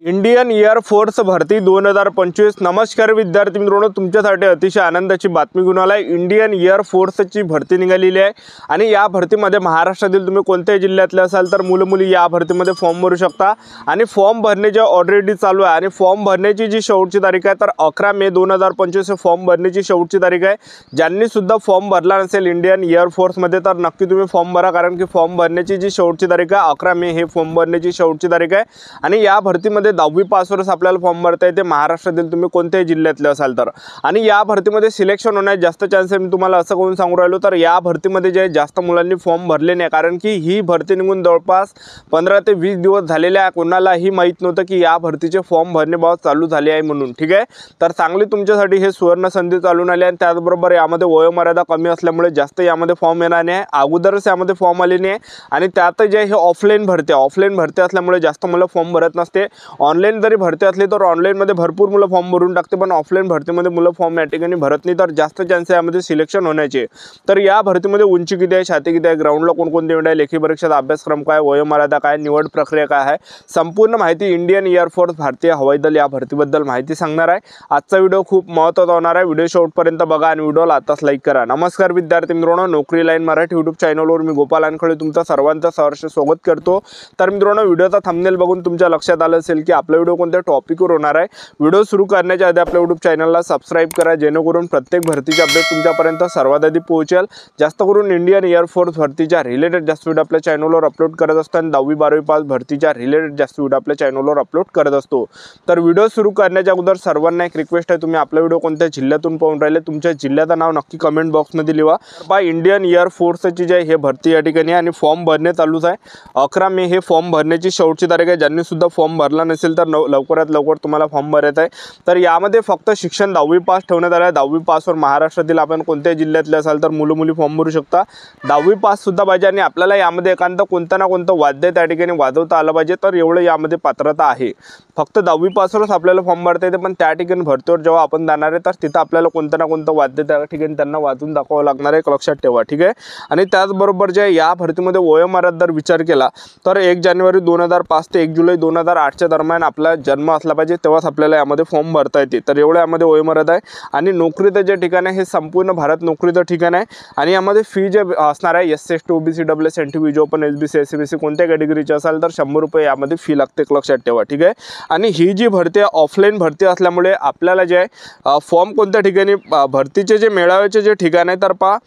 Indian air force भरती 2025। नमस्कार विद्यार्थी मित्रांनो, तुमच्यासाठी अतिशय आनंदाची बातमी घेऊन आलाय। इंडियन एअर फोर्सची भरती निघालेली आहे आणि या भरतीमध्ये महाराष्ट्रातील तुम्ही कोणत्याही जिल्ह्यातले असाल तर मुलं मुली या भरतीमध्ये फॉर्म भरू शकता आणि फॉर्म भरणे जे ऑलरेडी चालू आहे आणि फॉर्म भरण्याची जी शेवटची तारीख आहे तर 11 मे 2025 फॉर्म भरण्याची शेवटची तारीख आहे। ज्यांनी सुद्धा फॉर्म भरला नसेल इंडियन एअर फोर्समध्ये तर नक्की तुम्ही फॉर्म भरा, कारण की फॉर्म भरण्याची जी शेवटची तारीख आहे 11 मे हे फॉर्म भरण्याची शेवटची तारीख आहे। आणि या भरतीमध्ये 10वी पासवरच आपल्याला फॉर्म भरता येते, महाराष्ट्रातील तुम्ही कोणत्याही जिल्ह्यातले असाल तर। आणि या भरतीमध्ये सिलेक्शन होण्याचे जास्त चान्स आहे। मी तुम्हाला असं करून सांगू राहिलो तर या भरतीमध्ये जे जास्त मुलांनी फॉर्म भरले नाही, कारण की ही भरती निघून जवळपास 15 ते 20 दिवस झालेले आहे। कोणालाही माहीत नव्हतं की या भरतीचे फॉर्म भरणे चालू झाले आहे म्हणून, ठीक आहे। तर चांगली तुमच्यासाठी हे सुवर्ण संधी चालून आली आणि त्याचबरोबर यामध्ये वयोमर्यादा कमी असल्यामुळे जास्त यामध्ये फॉर्म येणार नाही, अगोदरच यामध्ये फॉर्म आले नाही। आणि त्यात जे हे ऑफलाईन भरती असल्यामुळे जास्त मुलं फॉर्म भरत नसते। ऑनलाईन जरी भरती असली तर ऑनलाईनमध्ये भरपूर मुलं फॉर्म भरून टाकते, पण ऑफलाईन भरतीमध्ये मुलं फॉर्म या ठिकाणी भरत नाही, तर जास्त चान्स आहे यामध्ये सिलेक्शन होण्याचे। तर या भरतीमध्ये उंची किती आहे, छाती किती आहे, ग्राउंडला कोणकोणते इव्हेंट आहे, लेखी परीक्षेचा अभ्यासक्रम काय, वयोमर्यादा काय, निवड प्रक्रिया काय आहे, संपूर्ण माहिती इंडियन एअर फोर्स भारतीय हवाई दल या भरतीबद्दल माहिती सांगणार आहे। आजचा व्हिडिओ खूप महत्त्वाचा होणार आहे, व्हिडिओ शेवटपर्यंत बघा आणि व्हिडिओला आताच लाईक करा। नमस्कार विद्यार्थी मित्रांनो, नोकरी लाईन मराठी यूट्यूब चॅनलवर मी गोपाल अनखळे तुमचं सर्वांचं सहर्ष स्वागत करतो। तर मित्रांनो, व्हिडिओचा थंबनेल बघून तुमच्या लक्षात आलं असेल की आपला व्हिडिओ कोणत्या टॉपिकवर होणार आहे। व्हिडिओ सुरू करण्याच्या आधी आपल्या यूट्यूब चॅनलला सबस्क्राइब करा, जेणेकरून प्रत्येक भरतीचे अपडेट तुमच्यापर्यंत सर्वात आधी पोहोचेल। जास्त करून इंडियन एअर फोर्स भरतीच्या रिलेटेड जास्त व्हिडिओ आपल्या चॅनलवर अपलोड करत असतो आणि 10वी 12वी पास भरतीच्या रिलेटेड जास्त व्हिडिओ आपल्या चॅनलवर अपलोड करत असतो। तर व्हिडिओ सुरू करण्याच्या अगोदर सर्वांना एक रिक्वेस्ट आहे, तुम्ही आपला व्हिडिओ कोणत्या जिल्ह्यातून पाहून राहिले तुमच्या जिल्ह्याचं नाव नक्की कमेंट बॉक्समध्ये लिहा। बाय इंडियन एअर फोर्सची जे हे भरती या ठिकाणी आणि फॉर्म भरणे चालूच आहे। 11 मे हे फॉर्म भरण्याची शेवटची तारीख आहे। ज्यांनी सुद्धा फॉर्म भरला नसेल तर लवकरात लवकर तुम्हाला फॉर्म भरायचा आहे। तर यामध्ये फक्त शिक्षण 10वी पास ठेवण्यात आले आहे। 10वी पासवर महाराष्ट्रातील आपण कोणत्याही जिल्ह्यातले असाल तर मुलं मुली फॉर्म भरू शकता। 10वी पास सुद्धा पाहिजे आणि आपल्याला यामध्ये एखादं कोणतं ना कोणतं वाद्य त्या ठिकाणी वाजवता आलं पाहिजे, तर एवढं यामध्ये पात्रता आहे। फक्त 10वी पासवरच आपल्याला फॉर्म भरता येते, पण त्या ठिकाणी भरतीवर जेव्हा आपण जाणार आहे तर तिथं आपल्याला कोणतं ना कोणतं वाद्य त्या ठिकाणी त्यांना वाजवून दाखवावं लागणार आहे, लक्षात ठेवा, ठीक आहे। आणि त्याचबरोबर जे या भरतीमध्ये वयोमर्यादा जर विचार केला तर 1 जानेवारी 2005 ते 1 जुलै 2008च्या दरम्यान आपला जन्म असला पाहिजे, तेव्हाच आपल्याला यामध्ये फॉर्म भरता येते। तर एवढं यामध्ये वयोमर्यादा आहे। आणि नोकरीचं जे ठिकाण आहे हे संपूर्ण भारत नोकरीचं ठिकाण आहे आणि यामध्ये फी जे असणार आहे SC/ST OBC EWS NTV open SBC SCBC कोणत्या कॅटेगरीचे असाल तर 100 रुपये यामध्ये फी लागते, लक्षात ठेवा, ठीक आहे। आणि ही जी भरती आहे ऑफलाईन भरती असल्यामुळे आपल्याला जे फॉर्म कोणत्या ठिकाणी भरतीचे जे मेळाव्याचे जे ठिकाण आहे तर पहा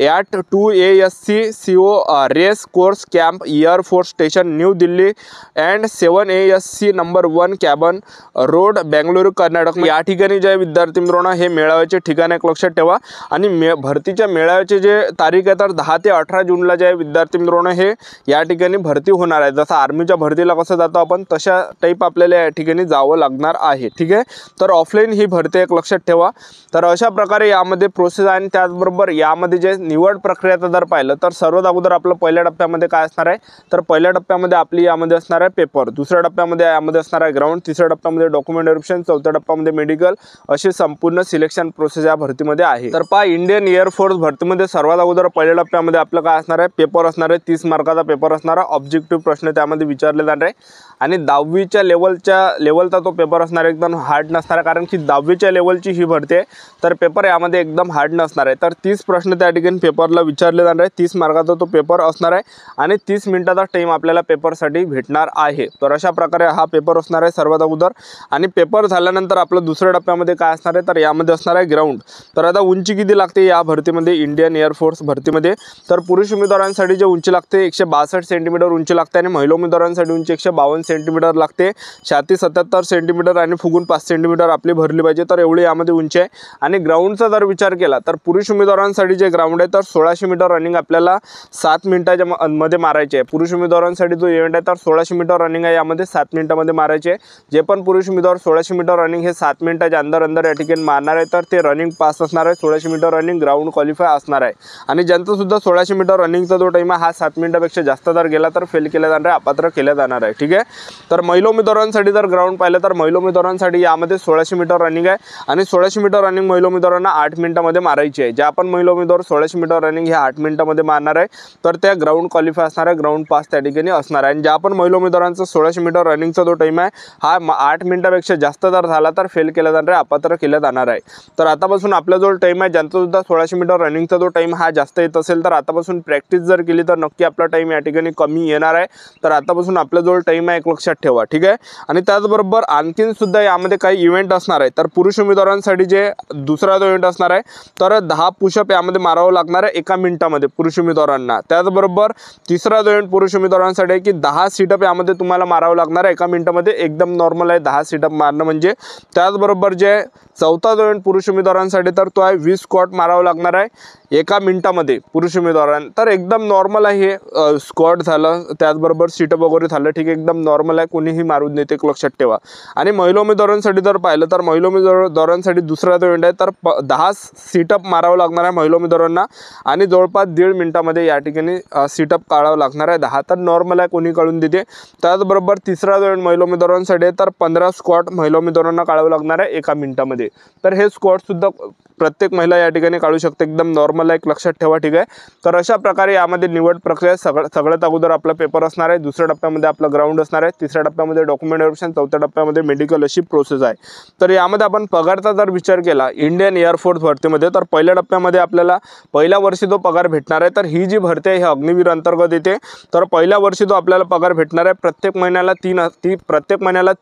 8 ASC CO race course camp air force station new Delhi and 7 ASC number 1 Cubbon road Bengaluru Karnataka या ठिकाणी जे विद्यार्थी मित्रांनो हे मेळाव्याचे ठिकाण आहे, लक्षात ठेवा। आणि भरतीच्या मेळाव्याचे जे तारीख आहे तर 10 ते 18 जूनला जे विद्यार्थी मित्रांनो हे या ठिकाणी भरती होणार आहे। जसं आर्मीच्या भरतीला कसं जातो आपण तशा टाईप आपल्याला या ठिकाणी जावं लागणार आहे, ठीक आहे। तर ऑफलाईन ही भरती एक लक्षात ठेवा। तर अशा प्रकारे यामध्ये प्रोसेस आहे आणि त्याचबरोबर यामध्ये जे निवड प्रक्रियाचं जर पाहिलं तर सर्वात अगोदर आपलं पहिल्या टप्प्यामध्ये काय असणार आहे तर पहिल्या टप्प्यामध्ये आपली यामध्ये असणार आहे पेपर, दुसऱ्या टप्प्यामध्ये यामध्ये असणार आहे ग्राउंड, तिसऱ्या टप्प्यामध्ये डॉक्युमेंट व्हेरिफिकेशन, चौथ्या टप्प्यामध्ये मेडिकल, अशी संपूर्ण सिलेक्शन प्रोसेस या भरतीमध्ये आहे। तर पहा इंडियन एअर फोर्स भरतीमध्ये सर्वात अगोदर पहिल्या टप्प्यामध्ये आपलं काय असणार आहे पेपर असणार आहे। 30 मार्काचा पेपर असणार आहे, ऑब्जेक्टिव्ह प्रश्न त्यामध्ये विचारले जाणार आहे आणि 10वीच्या लेवलचा तो पेपर असणार आहे, एकदम हार्ड नसणार आहे, कारण की 10वीच्या लेवलची ही भरती आहे तर पेपर यामध्ये एकदम हार्ड नसणार आहे। तर 30 प्रश्न त्या ठिकाणी पेपरला विचारले जाणार आहे, 30 मार्काचा तो पेपर असणार आहे आणि 30 मिनिटाचा टाइम आपल्याला पेपरसाठी भेटणार आहे। तर अशा प्रकारे हा पेपर असणार आहे सर्वात अगोदर। आणि पेपर झाल्यानंतर आपलं दुसऱ्या टप्प्यामध्ये काय असणार आहे तर यामध्ये असणार आहे ग्राउंड। तर आता उंची किती लागते या भरतीमध्ये इंडियन एअर फोर्स भरतीमध्ये तर पुरुष उमेदवारांसाठी जे उंची लागते 162 सेंटीमीटर उंची लागते आणि महिला उमेदवारांसाठी उंची 152 सेंटीमीटर लागते, छाती 77 सेंटीमीटर आणि फुगून 5 सेंटीमीटर आपली भरली पाहिजे, तर एवढी यामध्ये उंची आहे। आणि ग्राउंडचा जर विचार केला तर पुरुष उमेदवारांसाठी जे ग्राउंड आहे तर 1600 मीटर रनिंग आपल्याला 7 मिनिटाच्या मध्ये मारायचे आहे। पुरुष उमेदवारांसाठी जो इव्हेंट आहे तर 1600 मीटर रनिंग आहे, यामध्ये 7 मिनिटांमध्ये मारायचे आहे। जे पण पुरुष उमेदवार 1600 मीटर रनिंग हे 7 मिनिटाच्या अंदर या ठिकाणी मारणार आहे तर ते रनिंग पास असणार आहे, 1600 मीटर रनिंग ग्राउंड क्वालिफाय असणार आहे। आणि ज्यांचा सुद्धा 1600 मीटर रनिंगचा जो टाइम आहे हा 7 मिनिटापेक्षा जास्त जर गेला तर फेल केला जाणार आहे, अपात्र केला जाणार आहे, ठीक आहे। तर महिला उमेदवारांसाठी जर ग्राउंड पाहिलं तर महिला उमेदवारांसाठी यामध्ये 1600 मीटर रनिंग आहे आणि 1600 मीटर रनिंग महिला उमेदवारांना 8 मिनिटांमध्ये मारायची आहे. ज्या आपण महिला उमेदवार 1600 मीटर रनिंग ह्या 8 मिनिटांमध्ये मारणार आहे तर त्या ग्राउंड क्वालिफाय असणार आहे, ग्राउंड पास त्या ठिकाणी असणार आहे. आणि ज्या आपण महिला उमेदवारांचा 1600 मीटर रनिंगचा जो टाईम आहे हा 8 मिनिटापेक्षा जास्त जर झाला तर फेल केला जाणार आहे, अपात्र केलं जाणार आहे. तर आतापासून आपला जो टाईम आहे ज्यांचा सुद्धा 1600 मीटर रनिंगचा जो टाईम हा जास्त येत असेल तर आतापासून प्रॅक्टिस जर केली तर नक्की आपला टाईम या ठिकाणी कमी येणार आहे. तर आतापासून आपला जो टाईम आहे एक लक्षात ठेवा, ठीक आहे. आणि त्याचबरोबर आणखीन सुद्धा यामध्ये काही इव्हेंट असणार आहे. तर पुरुष उमेदवारांसाठी जे दुसरा जो इव्हेंट असणार आहे तर 10 पुशअप यामध्ये मारावं लागणार आहे 1 मिनिटामध्ये पुरुष उमेदवारांना. त्याचबरोबर तिसरा जो इव्हेंट पुरुष उमेदवारांसाठी आहे की 10 सिटअप यामध्ये तुम्हाला मारावं लागणार आहे 1 मिनिटामध्ये. एकदम नॉर्मल आहे 10 सिटअप मारणं म्हणजे. त्याचबरोबर जे चौथा जो इव्हेंट पुरुष उमेदवारांसाठी तर तो आहे 20 स्क्वॉट मारावं लागणार आहे 1 मिनिटामध्ये पुरुष उमेदवारांना. तर एकदम नॉर्मल आहे हे. स्क्वॉट झालं त्याचबरोबर सिटअप वगैरे झालं, ठीक आहे, एकदम नॉर्मल आहे, कोणीही मारून देते एक लक्षात ठेवा. आणि महिला उमेदवारांसाठी जर पाहिलं तर महिला उमेदवारांसाठी दुसरा जो इव्हेंट आहे तर 10 सिटअप मारावं लागणार आहे महिला उमेदवारांना आणि जवळपास 1.5 मिनिटामध्ये या ठिकाणी सिटअप काढावं लागणार आहे 10. तर नॉर्मल आहे, कोणी काढून देते. त्याचबरोबर तिसरा जो इव्हेंट महिला उमेदवारांसाठी तर 15 स्क्वॉट महिला उमेदवारांना काढावं लागणार आहे 1 मिनिटामध्ये. तर हे स्क्वॉटसुद्धा प्रत्येक महिला या ठिकाणी काढू शकते, एकदम नॉर्मल आहे, एक लक्षात ठेवा, ठीक आहे. तर अशा प्रकारे यामध्ये निवड प्रक्रिया सगळ्यात अगोदर आपला पेपर असणार आहे, दुसऱ्या टप्प्यामध्ये आपला ग्राउंड असणार आहे, तिसऱ्या टप्प्यामध्ये डॉक्युमेंट व्हेरिफिकेशन, चौथ्या टप्प्यामध्ये मेडिकल अशी प्रोसेस आहे. तर यामध्ये आपण पगारचा जर विचार केला इंडियन एअरफोर्स भरतीमध्ये तर पहिल्या टप्प्यामध्ये आपल्याला पहिल्या वर्षी जो पगार भेटणार आहे तर ही जी भरती आहे ही अग्निवीर अंतर्गत येते. तर पहिल्या वर्षी जो आपल्याला पगार भेटणार आहे प्रत्येक महिन्याला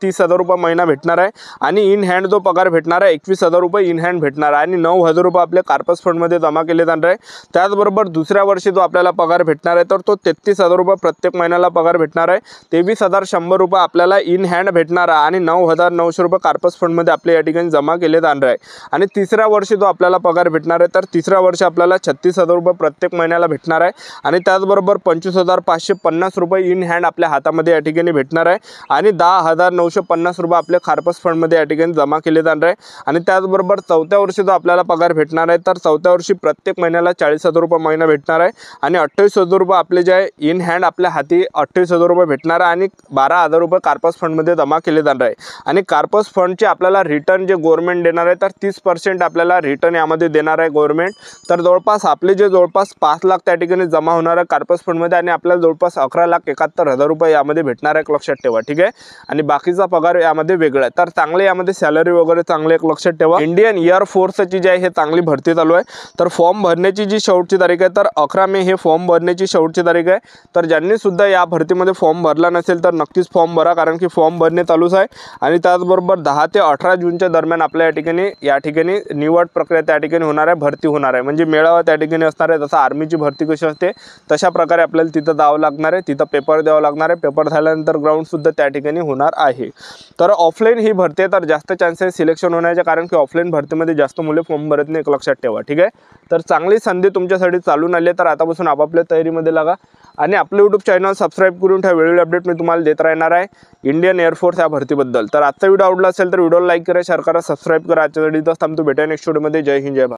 30,000 रुपये महिना भेटणार आहे आणि इन हँड जो पगार भेटणार आहे 21,000 रुपये इन हँड भेटणार आहे आणि 9,000 रुपये आपले कार्पस फंडमध्ये जमा केले जाणार आहे. त्याचबरोबर दुसऱ्या वर्षी जो आपल्याला पगार भेटणार आहे तर तो 33,000 रुपये प्रत्येक महिन्याला पगार भेटणार आहे. 23,100 रुपये आपल्याला इन हँड भेटणार आहे आणि 9,900 रुपये कार्पस फंडमध्ये आपल्या या ठिकाणी जमा केले जाणार आहे. आणि तिसऱ्या वर्षी जो आपल्याला पगार भेटणार आहे तर तिसऱ्या वर्षी आपल्याला 36,000 रुपये प्रत्येक महिन्याला भेटणार आहे आणि त्याचबरोबर 25,550 रुपये इन हँड आपल्या हातामध्ये या ठिकाणी भेटणार आहे आणि 10,950 रुपये आपल्या कार्पस फंडमध्ये या ठिकाणी जमा केले जाणार आहे. आणि त्याचबरोबर चौथ्या वर्षी जो आपल्याला पगार भेटणार आहे तर चौथ्या वर्षी प्रत्येक महिन्याला 40,000 रुपये महिना भेटणार आहे आणि 28,000 रुपये आपले जे आहे इन हँड आपल्या हाती 28,000 रुपये भेटणार आहे आणि 12,000 रुपये कार्पस फंडमध्ये जमा केले जाणार आहे. आणि कार्पस फंडचे आपल्याला रिटर्न जे गव्हर्नमेंट देणार आहे तर 30% आपल्याला रिटर्न यामध्ये देणार आहे गव्हर्नमेंट. तर जवळपास आपले जे जवळपास 5 लाख त्या ठिकाणी जमा होणार आहे कार्पस फंडमध्ये आणि आपल्याला जवळपास 11,71,000 रुपये यामध्ये भेटणार आहे, लक्षात ठेवा, ठीक आहे. आणि बाकीचा पगार यामध्ये वेगळा आहे. तर चांगले यामध्ये सॅलरी वगैरे चांगले एक लक्षात ठेवा. इंडियन एअरफोर्सची जी आहे हे चांगली भरती चालू आहे. तर फॉर्म भरण्याची जी शेवटची तारीख आहे तर 11 मे हे फॉर्म भरण्याची शेवटची तारीख आहे. तर ज्यांनी सुद्धा या भरतीमध्ये फॉर्म भरला नसेल तर नक्कीच फॉर्म भरा, कारण की फॉर्म भरणे चालूच आहे. आणि त्याचबरोबर 10 ते 18 जूनच्या दरम्यान आपल्या या ठिकाणी निवड प्रक्रिया त्या ठिकाणी होणार आहे, भरती होणार आहे, म्हणजे मेळावा त्या ठिकाणी असणार आहे. जसं आर्मीची भरती कशी असते तशा प्रकारे आपल्याला तिथं जावं लागणार आहे, तिथं पेपर द्यावं लागणार आहे. पेपर झाल्यानंतर ग्राउंडसुद्धा त्या ठिकाणी होणार आहे. तर ऑफलाईन ही भरती आहे तर जास्त चान्सेस सिलेक्शन होण्याचे, कारण की ऑफलाईन भरतीमध्ये जास्त मुले फॉर्म भरत नाही, एक लक्षात ठेवा, ठीक आहे. तर चांगली संधी तुमच्यासाठी चालून आली आहे. तर आतापासून आपापल्या तयारीमध्ये लागा आणि आपलं यूट्यूब चॅनल सबस्क्राईब करून ठेवा. वेळोवेळी अपडेट मी तुम्हाला देत राहणार आहे इंडियन एअरफोर्स या भरतीबद्दल. तर आजचा व्हिडिओ आवडला असेल तर व्हिडिओला लाईक करा, शेअर करा, सबस्क्राईब करा. आजच्यासाठी थांबतो, भेटूया नेक्स्ट व्हिडिओमध्ये. जय हिंद, जय भारत.